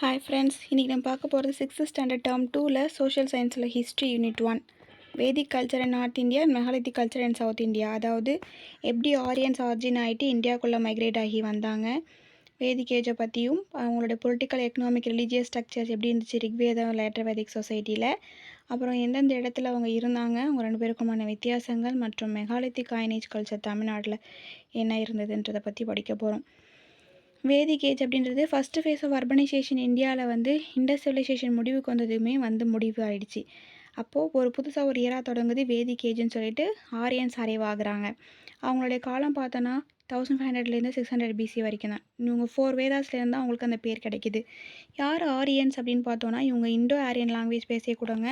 Hi friends, இன்றைக்கி நம்ம பார்க்க போகிறது 6th ஸ்டாண்டர்ட் டேர்ம் 2ல் சோஷியல் சயின்ஸில் history unit 1 Vedic culture in north India and megalithic culture in South India. அதாவது எப்படி ஆரியன்ஸ் ஆர்ஜின் ஆகிட்டு இந்தியாவுக்குள்ளே மைக்ரேட் ஆகி வந்தாங்க, வேதிக் ஏஜை பற்றியும் அவங்களோட பொலிட்டிக்கல் எக்கனாமிக் ரிலீஜியஸ் ஸ்ட்ரக்சர்ஸ் எப்படி இருந்துச்சு ரிக்வேதம் லேட்டர் வேதிக் சொசைட்டியில், அப்புறம் எந்தெந்த இடத்துல அவங்க இருந்தாங்க, அவங்க ரெண்டு பேருக்குமான வித்தியாசங்கள் மற்றும் மெகாலித்திக் காயினேஜ் கல்ச்சர் தமிழ்நாட்டில் என்ன இருந்ததுன்றதை பற்றி படிக்க போகிறோம். வேதிக் ஏஜ் அப்படின்றது ஃபஸ்ட்டு ஃபேஸ் ஆஃப் அர்பனைசேஷன் இந்தியாவில் வந்து இண்டஸ் சிவிலைசேஷன் முடிவுக்கு வந்ததுமே முடிவு ஆகிடுச்சு. அப்போது ஒரு புதுசாக ஒரு இயரா தொடங்குது வேதிக் ஏஜ்னு சொல்லிட்டு ஆரியன்ஸ் அரைவாகிறாங்க. அவங்களுடைய காலம் பார்த்தோன்னா 1500லேருந்து 600 BC வரைக்கும் தான். இவங்க 4 வேதாஸ்லேருந்து தான் அவங்களுக்கு அந்த பேர் கிடைக்கிது. யார் ஆரியன்ஸ் அப்படின்னு பார்த்தோன்னா, இவங்க இண்டோ ஆரியன் லாங்குவேஜ் பேசக்கூடியவங்க,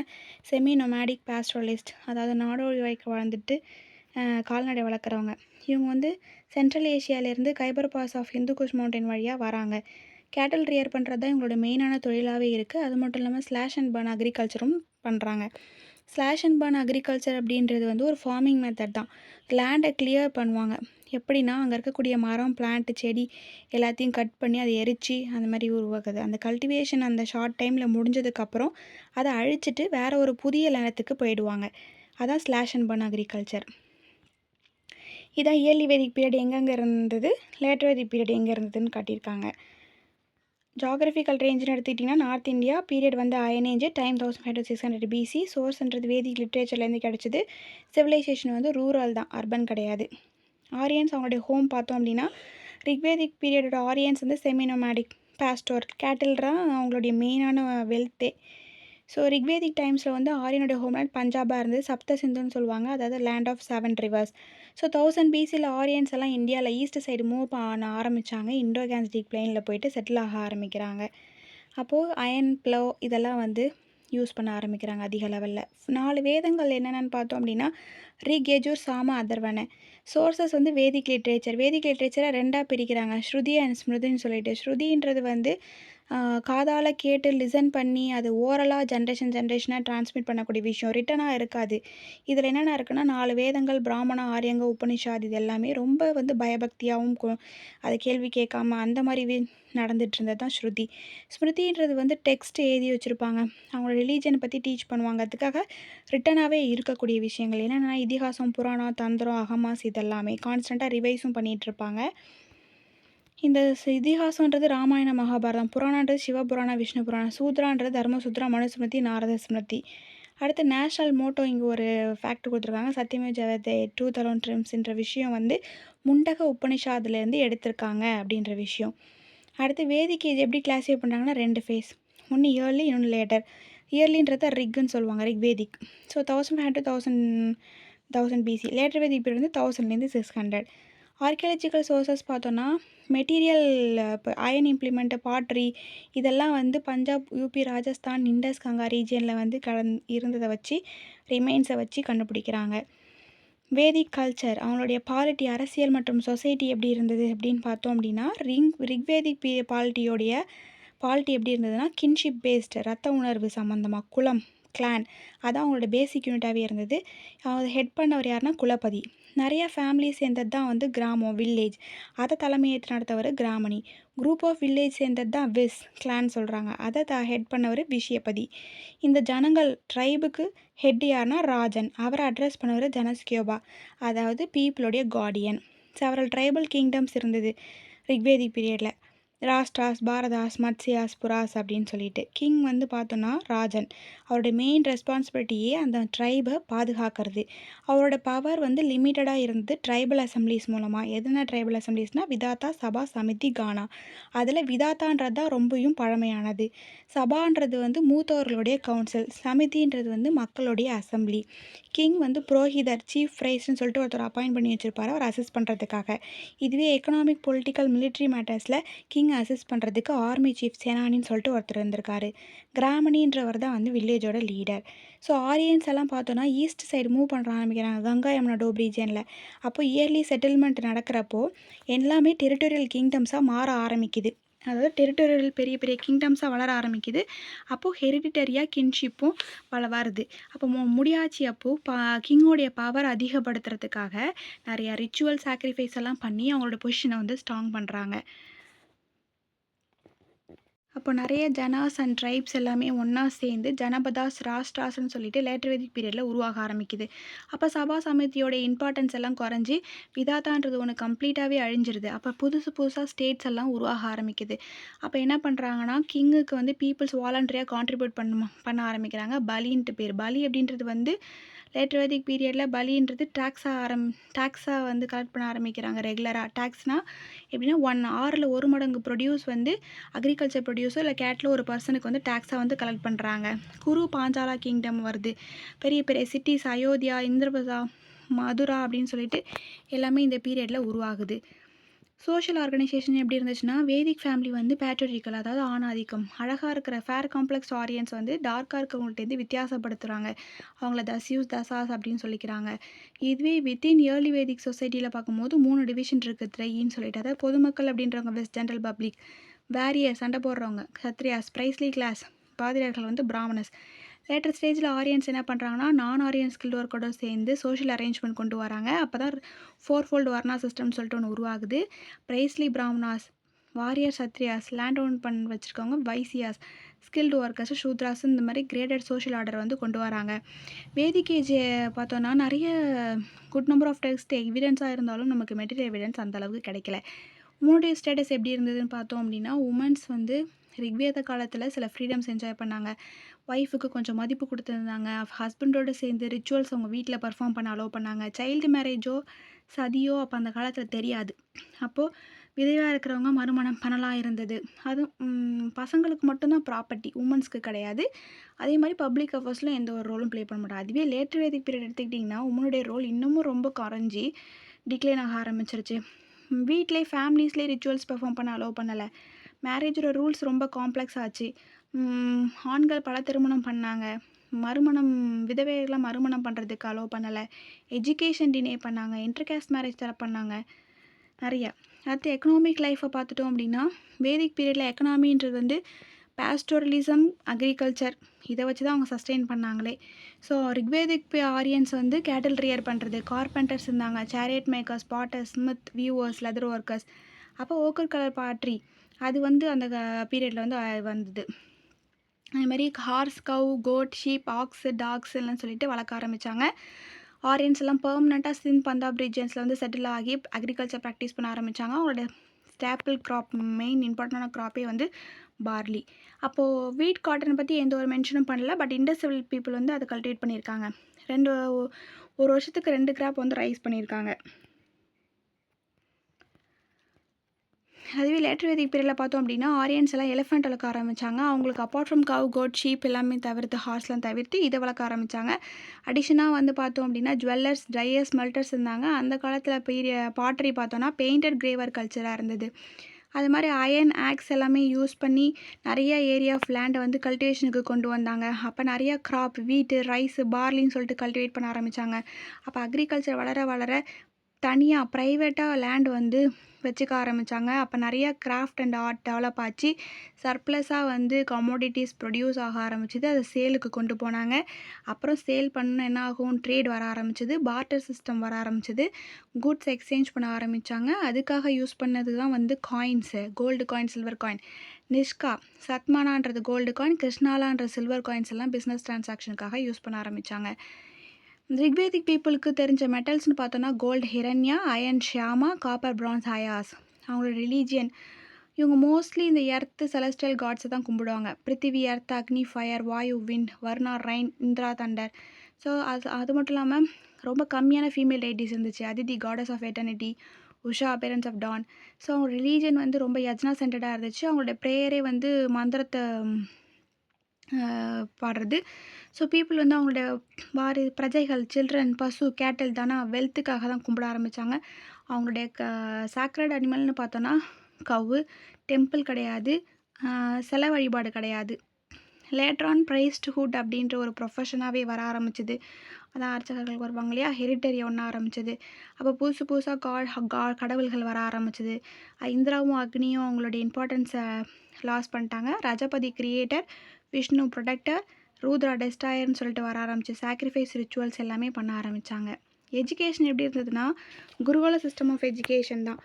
செமி நொமேடிக் பாஸ்ட்ரலிஸ்ட், அதாவது நாடோடி வாழ்க்கை வாழ்ந்துட்டு கால்நடை வளர்க்குறவங்க. இவங்க வந்து சென்ட்ரல் ஏஷியாவிலேருந்து Khyber pass of Hindukush mountain வழியாக வராங்க. கேட்டல் ரியர் பண்ணுறது தான் இவங்களோட மெயினான தொழிலாகவே இருக்குது. அது மட்டும் இல்லாமல் ஸ்லாஷ் அண்ட் பர்ன் அக்ரிகல்ச்சரும் பண்ணுறாங்க. ஸ்லாஷ் அண்ட் பர்ன் அக்ரிகல்ச்சர் அப்படின்றது வந்து ஒரு ஃபார்மிங் மெத்தட் தான். லேண்டை கிளியர் பண்ணுவாங்க. எப்படின்னா, அங்கே இருக்கக்கூடிய மரம், பிளான்ட்டு, செடி எல்லாத்தையும் கட் பண்ணி அதை எரித்து அந்த மாதிரி உருவாக்குது. அந்த கல்டிவேஷன் அந்த ஷார்ட் டைமில் முடிஞ்சதுக்கப்புறம் அதை அழிச்சிட்டு வேறு ஒரு புதிய நிலத்துக்கு போயிடுவாங்க. அதான் ஸ்லாஷ் அண்ட் பர்ன் அக்ரிகல்ச்சர். இதான் இயர்லி வேதிக் பீரியட் எங்கெங்கே இருந்தது, லேட்டர் வேதிக் பீரியட் எங்கே இருந்ததுன்னு காட்டியிருக்காங்க. ஜாகிரபிக்கல் ரேஞ்சுன்னு எடுத்துக்கிட்டிங்கன்னா, நார்த் இந்தியா பீரியட் வந்து அயனேஜ், டைம் 1500 to 600 BC. சோர்ஸ்ன்றது வேதிக் லிட்ரேச்சர்லேருந்து கிடச்சிது. சிவிலைசேஷன் வந்து ரூரல் தான், அர்பன் கிடையாது. ஆரியன்ஸ் அவங்களுடைய ஹோம் பார்த்தோம் அப்படின்னா, ரிக்வேதிக் பீரியடோட ஆரியன்ஸ் வந்து செமினோமேடிக் பாஸ்டோர் கேட்டில்தான் அவங்களுடைய மெயினான வெல்த்தே. ஸோ ரிக்வேதிக் டைம்ஸில் வந்து ஆரியனுடைய ஹோம்லேண்ட் பஞ்சாபாக இருந்தது. சப்த சிந்துன்னு சொல்லுவாங்க, அதாவது லேண்ட் ஆஃப் 7 rivers. ஸோ 1000 BCயில் ஆரியன்ஸ் எல்லாம் இந்தியாவில் ஈஸ்ட் சைடு மூவ் பண்ண ஆரம்பித்தாங்க. இண்டோ கேன்ஸ்டிக் பிளெயினில் போயிட்டு செட்டில் ஆக ஆரம்பிக்கிறாங்க. அப்போது அயன் ப்ளோ இதெல்லாம் வந்து யூஸ் பண்ண ஆரம்பிக்கிறாங்க அதிக லெவலில். 4 வேதங்கள் என்னென்னு பார்த்தோம் அப்படின்னா, ரிக், யஜுர், சாம, அதர்வன. சோர்சஸ் வந்து வேதிக் லிட்ரேச்சர். வேதிக் லிட்ரேச்சரை ரெண்டாக பிரிக்கிறாங்க, ஸ்ருதி அண்ட் ஸ்மிருதின்னு சொல்லிட்டு. ஸ்ருதின்றது வந்து காதால் கேட்டு லிசன் பண்ணி அது ஓரலாக ஜென்ரேஷனாக டிரான்ஸ்மிட் பண்ணக்கூடிய விஷயம், ரிட்டனாக இருக்காது. இதில் என்னென்ன இருக்குன்னா, 4 வேதங்கள், பிராமணா, ஆரியங்க, உபனிஷாத், இது எல்லாமே ரொம்ப வந்து பயபக்தியாகவும் அதை கேள்வி கேட்காம அந்த மாதிரி நடந்துட்டு இருந்தது தான் ஸ்ருதி. ஸ்மிருதின்றது வந்து டெக்ஸ்ட் எழுதி வச்சுருப்பாங்க, அவங்களோட ரிலீஜனை பற்றி டீச் பண்ணுவாங்க. அதுக்காக ரிட்டனாகவே இருக்கக்கூடிய விஷயங்கள் என்னென்னா, இதிகாசம், புராணம், தந்திரம், அகமாஸ், இதெல்லாமே கான்ஸ்டண்ட்டாக ரிவைஸும் பண்ணிகிட்ருப்பாங்க. இந்த இதிகாசன்றது ராமாயண மகாபாரதம், புராணன்றது சிவபுராண, விஷ்ணு புராணம், சூத்ரான்றது தர்மசூத்ரா, மனுஸ்மிருதி, நாரத ஸ்மிருதி. அடுத்து நேஷ்னல் மோட்டோ இங்கே ஒரு ஃபேக்ட் கொடுத்துருக்காங்க, சத்தியமே ஜெயதே, 2000 ட்ரிம்ஸ்ன்ற விஷயம் வந்து முண்டக உபனிஷாதுலேருந்து எடுத்திருக்காங்க அப்படின்ற விஷயம். அடுத்து வேதிக் ஏஜ் எப்படி கிளாஸிஃபை பண்ணுறாங்கன்னா, 2 ஃபேஸ், ஒன்று இயர்லி, இன்னொன்று லேட்டர். இயர்லின்றத ரிக்குன்னு சொல்லுவாங்க, Rig Vedic. So 1500 to 1000 BC. Later Vedic period வந்து 1000லேருந்து 600. ஆர்கியாலஜிக்கல் சோர்சஸ் பார்த்தோன்னா, மெட்டீரியல் இப்போ அயன் இம்ப்ளிமெண்ட்டு, பாட்ரி, இதெல்லாம் வந்து பஞ்சாப், யூபி, ராஜஸ்தான், இண்டஸ் கங்கா ரீஜியனில் வந்து இருந்ததை வச்சு ரிமைன்ஸை வச்சு கண்டுபிடிக்கிறாங்க. வேதிக் கல்ச்சர் அவங்களுடைய பாலிட்டி, அரசியல் மற்றும் சொசைட்டி எப்படி இருந்தது அப்படின்னு பார்த்தோம் அப்படின்னா, ரிக்வேதிக் பாலிட்டி எப்படி இருந்ததுன்னா, கின்ஷிப் பேஸ்டு, ரத்த உணர்வு சம்மந்தமாக, குலம், கிளான், அதான் அவங்களோட பேசிக் யூனிட்டாகவே இருந்தது. அதை ஹெட் பண்ணவர் யாருன்னா குலபதி. நிறையா ஃபேமிலி சேர்ந்தது தான் வந்து கிராமம், வில்லேஜ், அதை தலைமையேற்று நடத்தவர் கிராமணி. குரூப் ஆஃப் வில்லேஜ் சேர்ந்தது தான் விஸ், கிளான் சொல்கிறாங்க, அதை ஹெட் பண்ணவர் விஷயபதி. இந்த ஜனங்கள் ட்ரைபுக்கு ஹெட் யாருன்னா ராஜன், அவரை அட்ரஸ் பண்ணவர் ஜனஸ்கியோபா, அதாவது பீப்புளுடைய கார்டியன். செவரல் ட்ரைபல் கிங்டம்ஸ் இருந்தது ரிக்வேதிக் பீரியடில், ராஷ்டிராஸ், பாரதாஸ், மத்ஸ்யாஸ், புராஸ் அப்படின்னு சொல்லிட்டு. கிங் வந்து பார்த்தோன்னா ராஜன், அவரோட மெயின் ரெஸ்பான்சிபிலிட்டியே அந்த ட்ரைபை பாதுகாக்கிறது. அவரோட பவர் வந்து லிமிட்டடாக இருந்தது ட்ரைபல் அசம்பிளிஸ் மூலமாக. எதுனா ட்ரைபல் அசம்பிளிஸ்னால் விதாத்தா, சபா, சமிதி, கானா. அதில் விதாத்தான்றது தான் ரொம்பவும் பழமையானது. சபான்றது வந்து மூத்தவர்களுடைய கவுன்சில், சமிதின்றது வந்து மக்களுடைய அசம்பிளி. கிங் வந்து புரோஹிதர், சீஃப் ப்ரைஸ்ன்னு சொல்லிட்டு ஒருத்தர் அப்பாயிண்ட் பண்ணி வச்சுருப்பார், அவர் அசிஸ்ட் பண்ணுறதுக்காக. இதுவே எக்கனாமிக், பொலிட்டிக்கல், மிலிட்ரி மேட்டர்ஸில் கிங் அசிஸ்ட் பண்ணுறதுக்கு ஆர்மி சீஃப், சேனானின்னு சொல்லிட்டு ஒருத்தர் இருந்திருக்காரு. கிராமணின்றவர் தான் வந்து வில்லேஜோட லீடர். ஸோ ஆரியன்ஸ் எல்லாம் பார்த்தோன்னா ஈஸ்ட் சைடு மூவ் பண்ண ஆரம்பிக்கிறாங்க, கங்கா யமுனா டோப் ரீஜனில். அப்போ இயர்லி செட்டில்மெண்ட் நடக்கிறப்போ எல்லாமே டெரிட்டோரியல் கிங்டம்ஸாக மாற ஆரம்பிக்குது. அதாவது டெரிட்டோரியல் பெரிய பெரிய கிங்டம்ஸாக வளர ஆரம்பிக்குது. அப்போது ஹெரிடிட்டரியாக கின்ஷிப்பும் வருது. அப்போ முடியாச்சு. அப்போது கிங்கோடைய பவர் அதிகப்படுத்துறதுக்காக நிறையா ரிச்சுவல் சாக்ரிஃபைஸ் எல்லாம் பண்ணி அவங்களோட பொசிஷனை வந்து ஸ்ட்ராங் பண்ணுறாங்க. அப்போ நிறைய ஜனாஸ் அண்ட் ட்ரைப்ஸ் எல்லாமே ஒன்றா சேர்ந்து ஜனபதாஸ் ராஷ்டிராஸ்ன்னு சொல்லிட்டு லேட்டர் வேதிக் பீரியடில் உருவாக ஆரம்பிக்குது. அப்போ சபா சமிதியோட இம்பார்ட்டன்ஸ் எல்லாம் குறைஞ்சி விதாத்தான்றது ஒன்று கம்ப்ளீட்டாகவே அழிஞ்சிருது. அப்போ புதுசு புதுசாக ஸ்டேட்ஸ் எல்லாம் உருவாக ஆரம்பிக்குது. அப்போ என்ன பண்ணுறாங்கன்னா, கிங்குக்கு வந்து பீப்புள்ஸ் வாலண்டரியாக கான்ட்ரிபியூட் பண்ண ஆரம்பிக்கிறாங்க. பலின்ட்டு பேர். பலி அப்படின்றது வந்து லேட்டர் வேதிக் பீரியடில் பலின்றது டேக்ஸாக வந்து கலெக்ட் பண்ண ஆரம்பிக்கிறாங்க ரெகுலராக. டேக்ஸ்னால் எப்படின்னா 6ல் 1 மடங்கு ப்ரொடியூஸ் வந்து அக்ரிகல்ச்சர் ப்ரொடியூஸோ இல்லை கேட்டில் ஒரு பர்சனுக்கு வந்து டேக்ஸாக வந்து கலெக்ட் பண்ணுறாங்க. குரு பாஞ்சாலா கிங்டம் வருது. பெரிய பெரிய சிட்டிஸ் அயோத்தியா, இந்திரபதா, மதுரா அப்படின்னு சொல்லிட்டு எல்லாமே இந்த பீரியடில் உருவாகுது. சோஷியல் ஆர்கனைசேஷன் எப்படி இருந்துச்சுன்னா, வேதிக் ஃபேமிலி வந்து பேட்ரியார்கல், அதாவது ஆணாதிக்கம். அழகாக இருக்கிற ஃபேர் காம்ப்ளெக்ஸ் ஆரியன்ஸ் வந்து டார்க்காக இருக்கவங்கள்ட்டேருந்து வித்தியாசப்படுத்துகிறாங்க. அவங்கள தஸ்யூஸ் தசாஸ் அப்படின்னு சொல்லிக்கிறாங்க. இதுவே வித்தின் ஏர்லி வேதிக் சொசைட்டியில் பார்க்கும்போது 3 டிவிஷன் இருக்குது. த்ரையின்னு சொல்லிட்டு, அதாவது பொதுமக்கள் அப்படின்றவங்க வெஸ்ட் ஜென்ரல் பப்ளிக், வேரியர் சண்டை போடுறவங்க சத்ரியாஸ், பிரைஸ்லி கிளாஸ் பாதிரியார்கள் வந்து பிராமணஸ். லேட்டர் ஸ்டேஜில் ஆரியன்ஸ் என்ன பண்ணுறாங்கன்னா, நான் ஆரியன் ஸ்கில்ட் ஒர்க்கோட சேர்ந்து சோஷியல் அரேஞ்ச்மெண்ட் கொண்டு வராங்க. அப்போ தான் 4 ஃபோல்டு வர்ணா சிஸ்டம்னு சொல்லிட்டு ஒன்று உருவாகுது. Priestly Brahmanas, warrior Kshatriyas, land own பண்ண வச்சுருக்கவங்க வைசியாஸ், ஸ்கில்டு ஒர்க்கர்ஸ் ஷூத்ராஸ், இந்த மாதிரி கிரேடட் சோஷியல் ஆர்டர் வந்து கொண்டு வராங்க. வேதிக் ஏஜ் பார்த்தோன்னா நிறைய குட் நம்பர் ஆஃப் டெக்ஸ்ட் எவிடன்ஸாக இருந்தாலும் நமக்கு மெட்டீரியல் எவிடன்ஸ் அந்த அளவுக்கு கிடைக்கல. உமனுடைய ஸ்டேட்டஸ் எப்படி இருந்ததுன்னு பார்த்தோம் அப்படின்னா, உமன்ஸ் வந்து ரிக்வேத காலத்தில் சில ஃப்ரீடம்ஸ் என்ஜாய் பண்ணாங்க. ஒய்ஃபுக்கு கொஞ்சம் மதிப்பு கொடுத்துருந்தாங்க. ஹஸ்பண்டோடு சேர்ந்து ரிச்சுவல்ஸ் அவங்க வீட்டில் பர்ஃபார்ம் பண்ண அலோவ் பண்ணாங்க. சைல்டு மேரேஜோ சதியோ அப்போ அந்த காலத்தில் தெரியாது. அப்போது விதவையாக இருக்கிறவங்க மறுமணம் பண்ணலாம் இருந்தது. அதுவும் பசங்களுக்கு மட்டும்தான் ப்ராப்பர்ட்டி, உமன்ஸ்க்கு கிடையாது. அதே மாதிரி பப்ளிக் அஃபேர்ஸில் எந்த ஒரு ரோலும் ப்ளே பண்ண மாட்டாங்க. அதுவே லேட்டர் வேதிக் பீரியட் எடுத்துக்கிட்டிங்கன்னா உமனுடைய ரோல் இன்னமும் ரொம்ப குறைஞ்சி டிக்ளைன் ஆக ஆரம்பிச்சிருச்சு. வீட்டிலே ஃபேமிலிஸ்லேயே ரிச்சுவல்ஸ் பெர்ஃபார்ம் பண்ண அலோவ் பண்ணலை. மேரேஜோட ரூல்ஸ் ரொம்ப காம்ப்ளெக்ஸ் ஆச்சு. ஆண்கள் பல திருமணம் பண்ணாங்க. விதவைகள்லாம் மறுமணம் பண்ணுறதுக்கு அலோவ் பண்ணலை. எஜுகேஷன் டினே பண்ணாங்க. இன்டர்காஸ்ட் மேரேஜ் தர பண்ணாங்க நிறையா. அடுத்து எக்கனாமிக் லைஃப்பை பார்த்துட்டோம் அப்படின்னா, வேதிக் பீரியடில் எக்கனாமின்றது வந்து பாஸ்டோரலிசம், அக்ரிகல்ச்சர் இதை வச்சு தான் அவங்க சஸ்டெயின் பண்ணாங்களே. ஸோ ரிக்வேதிக் ஆரியன்ஸ் வந்து கேட்டில் ரியர் பண்ணுறது, கார்பெண்டர்ஸ் இருந்தாங்க, chariot makers, Porter's, Smith, viewers, leather workers. அப்போ ஓக்கர் கலர் பாட்ரி அது வந்து அந்த பீரியடில் வந்து வந்தது. அதுமாதிரி ஹார்ஸ், கவ், கோட், ஷீப், ஆக்ஸ், டாக்ஸ் எல்லாம் சொல்லிட்டு வளர்க்க ஆரம்பித்தாங்க. ஆரியன்ஸ் எல்லாம் பெர்மனெண்ட்டாக சிந்த் பஞ்சாப் ரீஜன்ஸில் வந்து செட்டில் ஆகி அக்ரிகல்ச்சர் ப்ராக்டிஸ் பண்ண ஆரம்பித்தாங்க. அவங்களோட ஸ்டாப்பிள் க்ராப், மெயின் இம்பார்ட்டண்டான க்ராப்பே வந்து பார்லி. அப்போது வீட் காட்டன் பற்றி எந்த ஒரு மென்ஷனும் பண்ணல. பட் இண்டஸ்ட்ரியல் பீப்புள் வந்து அதை கல்டிவேட் பண்ணியிருக்காங்க. ஒரு வருஷத்துக்கு 2 கிராப் வந்து ரைஸ் பண்ணியிருக்காங்க. அதுவே லேட்டர் வேதிக் பீரியடில் பார்த்தோம் அப்படின்னா, ஆரியன்ஸ் எல்லாம் எலிஃபெண்ட் வளர்க்க ஆரம்பித்தாங்க. அவங்களுக்கு apart from cow, goat, sheep எல்லாமே தவிர்த்து, ஹார்ஸ்லாம் தவிர்த்து இதை வளர்க்க ஆரம்பித்தாங்க. அடிஷனாக வந்து பார்த்தோம் அப்படின்னா ஜுவல்லர்ஸ், ட்ரையர்ஸ், மெல்டர்ஸ் இருந்தாங்க. அந்த காலத்தில் பாட்ரி பார்த்தோன்னா பெயிண்டட் கிரேவர் கல்ச்சராக இருந்தது. அது மாதிரி அயன், ஆக்ஸ் எல்லாமே யூஸ் பண்ணி நிறைய ஏரியா ஆஃப் லேண்டை வந்து கல்டிவேஷனுக்கு கொண்டு வந்தாங்க. அப்போ நிறையா க்ராப், வீட்டு, ரைஸு, பார்லின்னு சொல்லிட்டு கல்டிவேட் பண்ண ஆரம்பித்தாங்க. அப்போ அக்ரிகல்ச்சர் வளர வளர தனியாக ப்ரைவேட்டாக லேண்ட் வந்து வச்சுக்க ஆரம்பித்தாங்க. அப்போ நிறையா கிராஃப்ட் அண்ட் ஆர்ட் டெவலப் ஆச்சு. சர்ப்ளஸாக வந்து கமோடிட்டிஸ் ப்ரொடியூஸ் ஆக ஆரம்பிச்சிது. அதை சேலுக்கு கொண்டு போனாங்க. அப்புறம் சேல் பண்ண என்ன ஆகும், ட்ரேட் வர ஆரம்பிச்சிது, பார்ட்டர் சிஸ்டம் வர ஆரம்பிச்சிது, குட்ஸ் எக்ஸ்சேஞ்ச் பண்ண ஆரம்பித்தாங்க. அதுக்காக யூஸ் பண்ணது தான் வந்து coins, gold coin, silver coin. Nishka, சத்மானான்றது கோல்டு காயின், கிருஷ்ணாலான்ற சில்வர் காயின்ஸ் எல்லாம் பிஸ்னஸ் ட்ரான்சாக்ஷனுக்காக யூஸ் பண்ண ஆரம்பித்தாங்க. ரிக்வேதிக் பீப்புளுக்கு தெரிஞ்ச மெட்டல்ஸ்னு பார்த்தோன்னா gold Hiranya, iron Shyama, copper bronze Ayas. அவங்களோட ரிலீஜியன், இவங்க மோஸ்ட்லி இந்த எர்த்து செலஸ்டியல் காட்ஸை தான் கும்பிடுவாங்க. Prithvi earth, Agni fire, Vayu wind, Varuna rain, Indra thunder. So அது மட்டும் இல்லாமல் ரொம்ப கம்மியான ஃபீமேல் டெய்டிஸ் இருந்துச்சு. Aditi goddess of eternity, Usha appearance of dawn. So அவங்க ரிலீஜியன் வந்து ரொம்ப யஜ்னா சென்டர்டாக இருந்துச்சு. அவங்களோட ப்ரேயரே வந்து மந்திரத்தை பாடுறது. ஸோ பீப்புள் வந்து அவங்களோட பிரஜைகள், சில்ட்ரன், பசு, கேட்டல், தனா, வெல்த்துக்காக தான் கும்பிட ஆரம்பித்தாங்க. அவங்களுடைய சாக்ரட் அனிமல்னு பார்த்தோன்னா கவ்வு. டெம்பிள் கிடையாது, சிலை வழிபாடு கிடையாது. லேட்டரான் ப்ரைஸ்ட்ஹுட் அப்படின்ற ஒரு ப்ரொஃபஷனாகவே வர ஆரம்பிச்சிது. அதான் அர்ச்சகர்கள் வருவாங்க இல்லையா, ஹெரிட்டரி ஒன்றா ஆரம்பிச்சிது. அப்போ புதுசு புதுசாக கடவுள்கள் வர ஆரம்பிச்சிது. இந்திராவும் அக்னியும் அவங்களுடைய இம்பார்ட்டன்ஸை லாஸ் பண்ணிட்டாங்க. ரஜபதி கிரியேட்டர், விஷ்ணு ப்ரொடெக்டர், ரூத்ரா டெஸ்டாயர்னு சொல்லிட்டு வர ஆரம்பிச்சு சாக்ரிஃபைஸ் ரிச்சுவல்ஸ் எல்லாமே பண்ண ஆரம்பித்தாங்க. எஜுகேஷன் எப்படி இருந்ததுன்னா குருகுல சிஸ்டம் ஆஃப் எஜுகேஷன் தான்.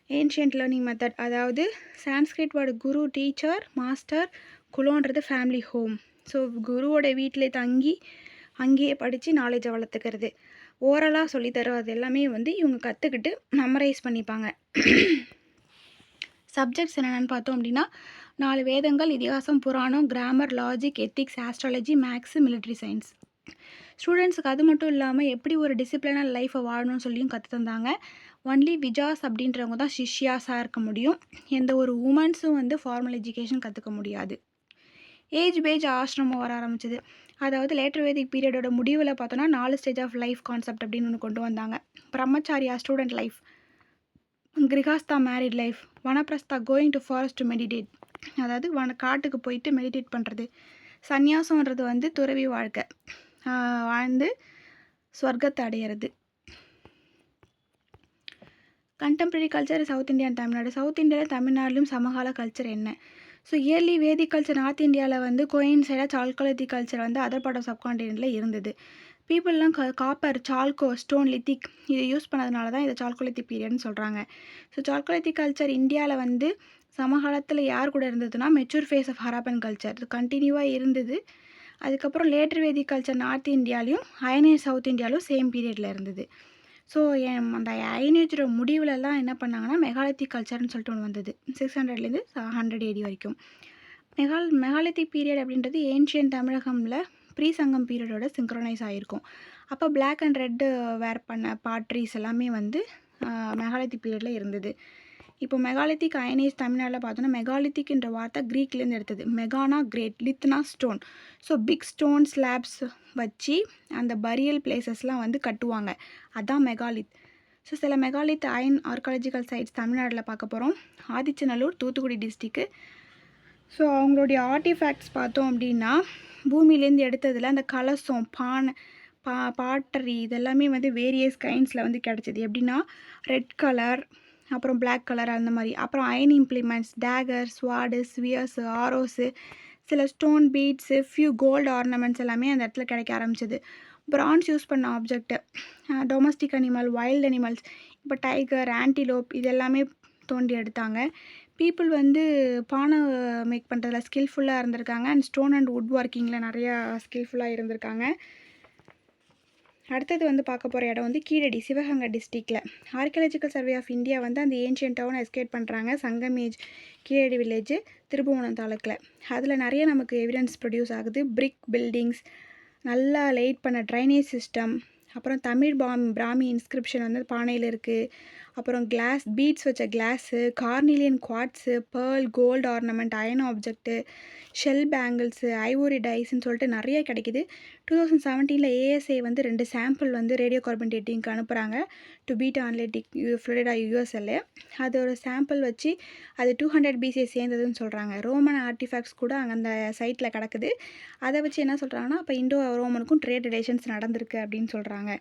ஏன்ஷியன்ட் லேர்னிங் மெத்தட், அதாவது Sanskrit word guru, teacher, master, குலோன்றது ஃபேமிலி ஹோம். ஸோ குருவோட வீட்டில் தங்கி அங்கேயே படித்து நாலேஜை வளர்த்துக்கிறது. ஓரலாக சொல்லித்தரோம், அது எல்லாமே வந்து இவங்க கற்றுக்கிட்டு மெமரைஸ் பண்ணிப்பாங்க. சப்ஜெக்ட்ஸ் என்னென்னு பார்த்தோம் அப்படின்னா 4 வேதங்கள், இதிகாசம், புராணம், grammar, logic, ethics, astrology, maths, military science. ஸ்டூடெண்ட்ஸுக்கு அது மட்டும் இல்லாமல் எப்படி ஒரு டிசிப்ளினாக லைஃப்பை வாழணும்னு சொல்லியும் கற்று தந்தாங்க. ஒன்லி விஜாஸ் அப்படின்றவங்க தான் சிஷ்யாஸாக இருக்க முடியும். எந்த ஒரு உமன்ஸும் வந்து ஃபார்மல் எஜுகேஷன் கற்றுக்க முடியாது. ஏஜ் பேஜ் ஆசிரமம் வர ஆரம்பிச்சிது. அதாவது லேட்டர் வேதிக் பீரியடோட முடிவில் பார்த்தோன்னா 4 ஸ்டேஜ் ஆஃப் லைஃப் கான்செப்ட் அப்படின்னு ஒன்று கொண்டு வந்தாங்க. Brahmacharya student life, Grihastha married life, Vanaprastha going to forest to meditate, அதாவது காட்டுக்கு போயிட்டு மெடிடேட் பண்ணுறது. சந்நியாசம்ன்றது வந்து துறவி வாழ்க்கை, வாழ்ந்து ஸ்வர்க்கத்தை அடையிறது. Contemporary culture south India and Tamil Nadu. South இந்தியாவில் தமிழ்நாட்டிலும் சமகால கல்ச்சர் என்ன? ஸோ இயர்லி வேதிக் கல்ச்சர் நார்த் இந்தியாவில் வந்து கோயின்சைடாக சால்கோலித்திக் கல்ச்சர் வந்து அதர் பார்ட் ஆஃப் சப்கான்டினென்ட்டில் இருந்தது. பீப்புளெலாம் காப்பர், சால்கோ, ஸ்டோன், லித்திக் இதை யூஸ் பண்ணதுனால தான் இதை சால்கோலித்திக் பீரியட்னு சொல்கிறாங்க. ஸோ சால்கோலித்திக் கல்ச்சர் இந்தியாவில் வந்து சமகாலத்தில் யார் கூட இருந்ததுன்னா mature phase of Harappan culture இது கண்டினியூவாக இருந்தது. அதுக்கப்புறம் லேட்டர் வேதிக் கல்ச்சர் நார்த் இந்தியாலையும் அயனேஜ் சவுத் இந்தியாவிலும் சேம் பீரியடில் இருந்தது. ஸோ அந்த அயனேஜோட முடிவுலலாம் என்ன பண்ணாங்கன்னா மெகாலித்திக் கல்ச்சர்னு சொல்லிட்டு ஒன்று வந்தது. 600லேருந்து 100 AD வரைக்கும். மெகாலித்திக் பீரியட் அப்படின்றது ஏன்ஷியன் தமிழகமில் ப்ரீ சங்கம் பீரியடோட சிங்க்ரோனைஸ் ஆகிருக்கும். அப்போ பிளாக் அண்ட் ரெட்டு வேர் பண்ண பாட்ரிஸ் எல்லாமே வந்து மெகாலித்திக் பீரியடில் இருந்தது. இப்போ மெகாலித்திக் அயனேஜ் தமிழ்நாட்டில் பார்த்தோன்னா மெகாலித்திக்ன்ற வார்த்தை க்ரீக்லேருந்து எடுத்தது. மெகானா கிரேட், லித்னா stone. So big stone slabs வச்சு அந்த பரியல் பிளேசஸ்லாம் வந்து கட்டுவாங்க, அதுதான் மெகாலித். ஸோ சில மெகாலித் அயன் ஆர்காலஜிக்கல் சைட்ஸ் தமிழ்நாட்டில் பார்க்க போகிறோம். ஆதிச்சநல்லூர், தூத்துக்குடி டிஸ்ட்ரிக்கு. ஸோ அவங்களுடைய ஆர்டிஃபேக்ட்ஸ் பார்த்தோம் அப்படின்னா பூமியிலேருந்து எடுத்ததில் அந்த கலசம், பானை, பாட்டரி இதெல்லாமே வந்து வேரியஸ் கைண்ட்ஸில் வந்து கிடச்சிது. எப்படின்னா ரெட் கலர், அப்புறம் பிளாக் கலர் அந்த மாதிரி. அப்புறம் iron implements, dagger, sword, spears, arrows, சில stone beads, few gold ornaments எல்லாமே அந்த இடத்துல கிடைக்க ஆரம்பிச்சிது. பிரான்ஸ் யூஸ் பண்ண object, domestic animal, wild animals, இப்போ டைகர், ஆன்டிலோப் இது எல்லாமே தோண்டி எடுத்தாங்க. பீப்புள் வந்து பானை மேக் பண்ணுறதுல ஸ்கில்ஃபுல்லாக இருந்திருக்காங்க. அண்ட் ஸ்டோன் அண்ட் வுட் ஒர்க்கிங்கில் நிறையா ஸ்கில்ஃபுல்லாக இருந்திருக்காங்க. அடுத்தது வந்து பார்க்க போகிற இடம் வந்து கீழடி, சிவகங்கை டிஸ்ட்ரிக்டில். ஆர்கியாலஜிக்கல் சர்வே ஆஃப் இந்தியா வந்து அந்த ஏன்ஷியன்ட் டவுன் எஸ்கேட் பண்ணுறாங்க. சங்கமேஜ், கீழடி வில்லேஜ், திருப்புவனம் தாலுக்கில். அதில் நிறைய நமக்கு எவிடன்ஸ் ப்ரொடியூஸ் ஆகுது. பிரிக் பில்டிங்ஸ், நல்லா லைட் பண்ண ட்ரைனேஜ் சிஸ்டம், அப்புறம் தமிழ் பிராமி இன்ஸ்கிரிப்ஷன் வந்து பானையில் இருக்குது. அப்புறம் கிளாஸ் பீட்ஸ் வச்ச glass, carnelian quartz, pearl, gold ornament, iron object, shell bangles, ivory டைஸ்ன்னு சொல்லிட்டு நிறைய கிடைக்கிது. 2017 ஏஎஸ்ஏ வந்து 2 சாம்பிள் வந்து ரேடியோ கார்பன் டேட்டிங்க்கு அனுப்புகிறாங்க டு பீட்டா அனலிட்டிக் ஃப்ளோரிடா யூஎஸ்எல்ஏ. அது ஒரு சாம்பிள் வச்சு அது 200 BC சேர்ந்ததுன்னு சொல்கிறாங்க. ரோமன் ஆர்டிஃபேக்ட்ஸ் கூட அங்கே அந்த சைட்டில் கிடக்குது. அதை வச்சு என்ன சொல்கிறாங்கன்னா அப்போ இண்டோ ரோமனுக்கும் ட்ரேட் ரிலேஷன்ஸ் நடந்திருக்கு அப்படின்னு சொல்கிறாங்க.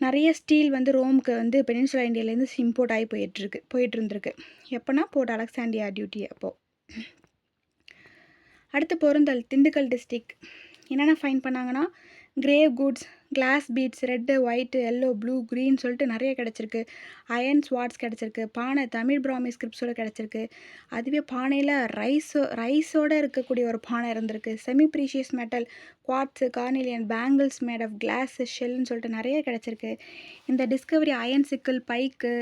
நிறைய ஸ்டீல் வந்து ரோமுக்கு வந்து பெனின்சுலா இந்தியாவிலேருந்து இம்போர்ட் ஆகி போயிட்டு இருந்திருக்கு. எப்போனா போர்ட் அலெக்சாண்ட்ரியா டியூட்டி அப்போது. அடுத்து பொருந்தல், திண்டுக்கல் டிஸ்ட்ரிக். என்னென்ன ஃபைன் பண்ணாங்கன்னா grave goods, glass beads, red, white, yellow, blue, green சொல்லிட்டு நிறைய கிடச்சிருக்கு. அயன் ஸ்வாட்ஸ் கிடச்சிருக்கு. பானை தமிழ் பிராமி ஸ்கிரிப்ட்ஸோடு கிடச்சிருக்கு. அதுவே பானையில் ரைஸோடு இருக்கக்கூடிய ஒரு பானை இருந்திருக்கு. Semi precious metal, quartz, carnelian, bangles made of glass, ஷெல்லுன்னு சொல்லிட்டு நிறைய கிடச்சிருக்கு. இந்த டிஸ்கவரி அயன் சிக்கிள், பைக்கு,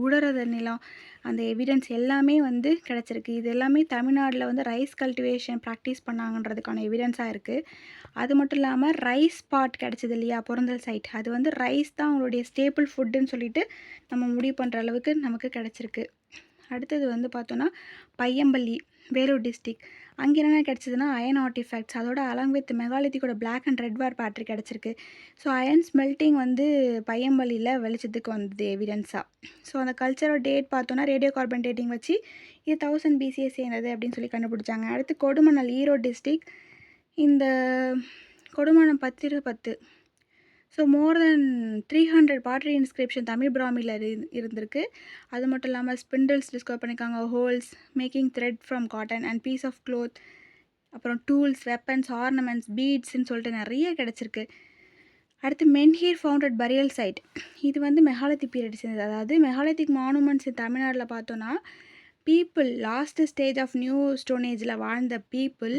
உலரத நிலம், அந்த எவிடன்ஸ் எல்லாமே வந்து கிடச்சிருக்கு. இது எல்லாமே தமிழ்நாட்டில் வந்து ரைஸ் கல்டிவேஷன் ப்ராக்டிஸ் பண்ணாங்கன்றதுக்கான எவிடன்ஸாக இருக்குது. அது மட்டும் இல்லாமல் ரைஸ் பாட் கிடச்சிது இல்லையா, பொருந்தல் சைட், அது வந்து ரைஸ் தான் அவங்களுடைய ஸ்டேபிள் ஃபுட்டுன்னு சொல்லிட்டு நம்ம முடிவு பண்ணுற அளவுக்கு நமக்கு கிடச்சிருக்கு. அடுத்தது வந்து பார்த்தோன்னா பையம்பள்ளி, வேலூர் டிஸ்ட்ரிக். அங்கே என்னென்ன கிடச்சிதுன்னா அயன் ஆர்டிஃபேக்ட்ஸ், அதோட அலாங் வித் மெகாலித்திக்கோட black and red ware pottery கிடச்சிருக்கு. ஸோ அயன் ஸ்மெல்ட்டிங் வந்து பையம்பள்ளியில் வெளிச்சத்துக்கு வந்தது எவிடன்ஸாக. ஸோ அந்த கல்ச்சரோட டேட் பார்த்தோன்னா ரேடியோ கார்பன் டேட்டிங் வச்சு இது 1000 BCA சேர்ந்தது அப்படின்னு சொல்லி கண்டுபிடிச்சாங்க. அடுத்து கொடுமணல், ஈரோடு டிஸ்ட்ரிக். இந்த Kodumanal 10/10. So more than 300 pottery inscription Tamil பிராமியில் இருந்திருக்கு. அது மட்டும் இல்லாமல் ஸ்பிண்டில்ஸ் டிஸ்கவர் பண்ணியிருக்காங்க, holes, making thread from cotton and piece of cloth, அப்புறம் டூல்ஸ், வெப்பன்ஸ், ஆர்னமெண்ட்ஸ், பீட்ஸ்ன்னு சொல்லிட்டு நிறைய கிடச்சிருக்கு. அடுத்து மென்ஹீர் ஃபவுண்டட் பரியல் சைட். இது வந்து மெகாலித்திக் பீரியட் சேர்ந்தது. அதாவது மெகாலித்திக் மானுமெண்ட்ஸ் தமிழ்நாட்டில் பார்த்தோன்னா people last stage of new stone ஏஜில் வாழ்ந்த பீப்புள்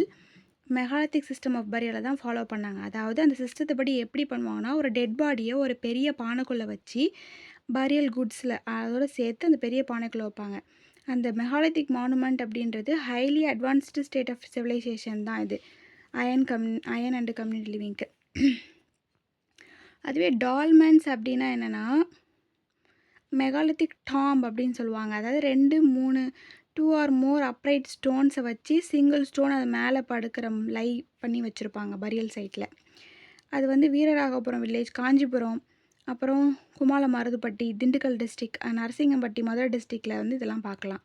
மெகாலித்திக் சிஸ்டம் ஆஃப் பரியலை தான் ஃபாலோ பண்ணாங்க. அதாவது அந்த சிஸ்டத்தை படி எப்படி பண்ணுவாங்கன்னா, ஒரு டெட் பாடியை ஒரு பெரிய பானைக்குள்ளே வச்சு பரியல் குட்ஸில் அதோடு சேர்த்து அந்த பெரிய பானைக்குள்ளே வைப்பாங்க. அந்த மெகாலித்திக் மானுமெண்ட் அப்படின்றது highly advanced state of civilisation தான் இது, அயன் அண்டு கம்யூனிட்டி லிவிங்க்கு. அதுவே டால்மென்ஸ் அப்படின்னா என்னென்னா மெகாலித்திக் டாம்ப் அப்படின்னு சொல்லுவாங்க. அதாவது 2, 3, 2 ஆர் மோர் அப்ரைட் ஸ்டோன்ஸை வச்சு சிங்கிள் ஸ்டோன் அது மேலே படுக்கிற லை பண்ணி வச்சுருப்பாங்க பரியல் சைட்டில். அது வந்து வீரராகபுரம் வில்லேஜ், காஞ்சிபுரம், அப்புறம் குமால மருதுப்பட்டி, திண்டுக்கல் டிஸ்ட்ரிக், நரசிங்கம்பட்டி, மதுரை டிஸ்ட்ரிக்டில் வந்து இதெல்லாம் பார்க்கலாம்.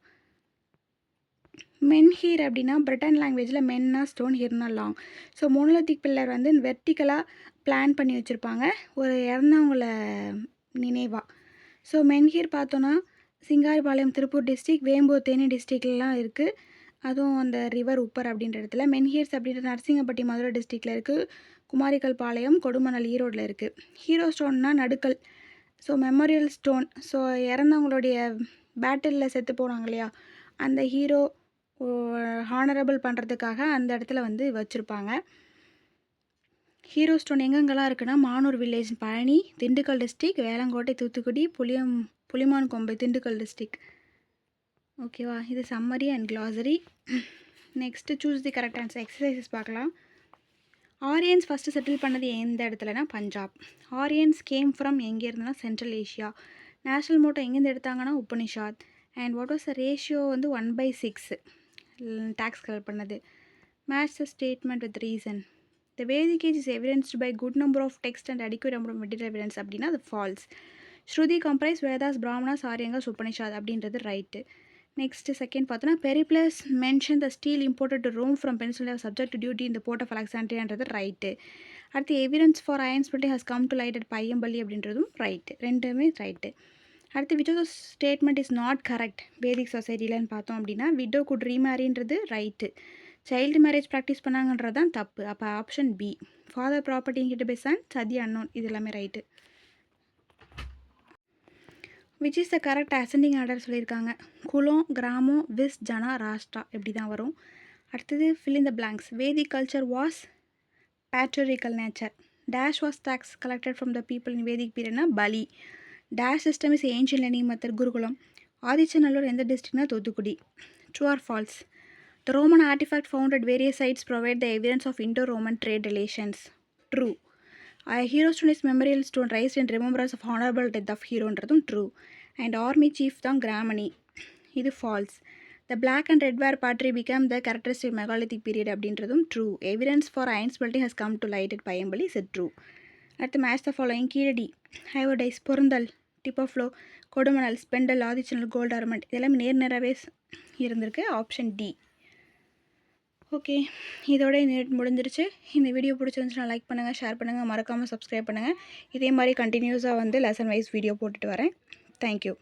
மென்ஹீர் அப்படின்னா பிரிட்டன் லாங்குவேஜில் மென்னா ஸ்டோன், ஹிர்னா லாங். ஸோ மோனோலித்திக் பில்லர் வந்து வெர்டிக்கலாக பிளான் பண்ணி வச்சுருப்பாங்க ஒரு இறந்தவங்கள நினைவாக. ஸோ மென்ஹீர் பார்த்தோன்னா சிங்காரிபாளையம் திருப்பூர் டிஸ்ட்ரிக், வேம்பூர் தேனி டிஸ்ட்ரிக்ட்லாம் இருக்குது. அதுவும் அந்த ரிவர் உப்பர் அப்படின்ற இடத்துல. மென்ஹீர்ஸ் அப்படின்ற நரசிங்கப்பட்டி மதுரை டிஸ்ட்ரிக்டில் இருக்குது. குமாரிக்கல் பாளையம் கொடுமணல் ஈரோடில் இருக்குது. ஹீரோ ஸ்டோன்னா நடுக்கல். So memorial stone. ஸோ இறந்தவங்களுடைய பேட்டிலில் செத்து போனாங்க இல்லையா, அந்த ஹீரோ ஹானரபிள் பண்ணுறதுக்காக அந்த இடத்துல வந்து வச்சுருப்பாங்க. ஹீரோ ஸ்டோன் எங்கெங்கெல்லாம் இருக்குன்னா Manur village Palani, Dindigul district, Velankottai Thoothukudi, Puliman Kombai Dindigul district. ஓகேவா, இது summary and glossary. Next choose the correct answer exercises பார்க்கலாம். ஆரியன்ஸ் ஃபஸ்ட்டு செட்டில் பண்ணது எந்த இடத்துலனா பஞ்சாப். ஆரியன்ஸ் கேம் ஃப்ரம் எங்கே இருந்ததுன்னா சென்ட்ரல் ஏஷியா. நேஷ்னல் மோட்டோ எங்கேருந்து எடுத்தாங்கன்னா Upanishad. And what was the ratio வந்து 1/6 டேக்ஸ் கலெக்ட் பண்ணது. Match the statement with reason. The Vedic age is evidenced by good number of text and adequate number of material evidence அப்படின்னா அது false. Shruti comprises Vedas, Brahmanas, Aranyakas, Upanishad அப்படின்றது right. Next second பார்த்தோன்னா Periplus mention the steel imported to Rome from Pennsylvania subject to duty இந்த port of அலெக்சாண்ட்ரியான்றது right. அடுத்து evidence for iron smelting has come to light at Paiyampalli அப்படின்றதும் right. ரெண்டுமே right. அடுத்து which of the statement is not correct Vedic சொசைட்டிலன்னு பார்த்தோம் அப்படின்னா widow could ரீமேரின்றது ரைட்டு. சைல்டு மேரேஜ் ப்ராக்டிஸ் பண்ணாங்கன்றது தான் தப்பு. அப்போ option B. Father property inherited by son, சதி அன்னோன், இது எல்லாமே right. Which is the correct ascending order சொல்லியிருக்காங்க. குலம், கிராமம், விஸ், ஜனா, ராஷ்ட்ரா இப்படி தான் வரும். அடுத்தது fill in the blanks. Vedic culture was patriarchal nature. Dash was tax collected from the people in Vedic பீரியட்னா பலி. Dash system is ancient learning method Gurukulam. Adichanallur எந்த டிஸ்ட்ரிக்ட்னா Thoothukudi. True or false. The Roman artifact found at various sites provide the evidence of Indo-Roman trade relations. True. A hero stone is memorial stone raised in remembrance of honorable death of hero என்றதும் true. And army chief தான் கிராமணி, இது false. The black and red ware pottery became the characteristic megalithic period அப்படின்றதும் true. Evidence for iron smelting has come to light at Paiyampalli, is true. அடுத்து match the following. Keeladi, ஹைவோடைஸ், பொருந்தல், டிப் ஆஃப் ஃப்ளோ, Kodumanal, spindle, Adichanallur, gold ornament இதெல்லாம் நேராகவே இருந்திருக்கு. Option D. ஓகே, இதோட இந்த முடிஞ்சிருச்சு. இந்த வீடியோ பிடிச்சிருந்துச்சுன்னா லைக் பண்ணுங்கள், ஷேர் பண்ணுங்கள், மறக்காமல் சப்ஸ்கிரைப் பண்ணுங்கள். இதே மாதிரி கண்டினியூஸாக வந்து லெசன் வைஸ் வீடியோ போட்டுட்டு வரேன். தேங்க்யூ.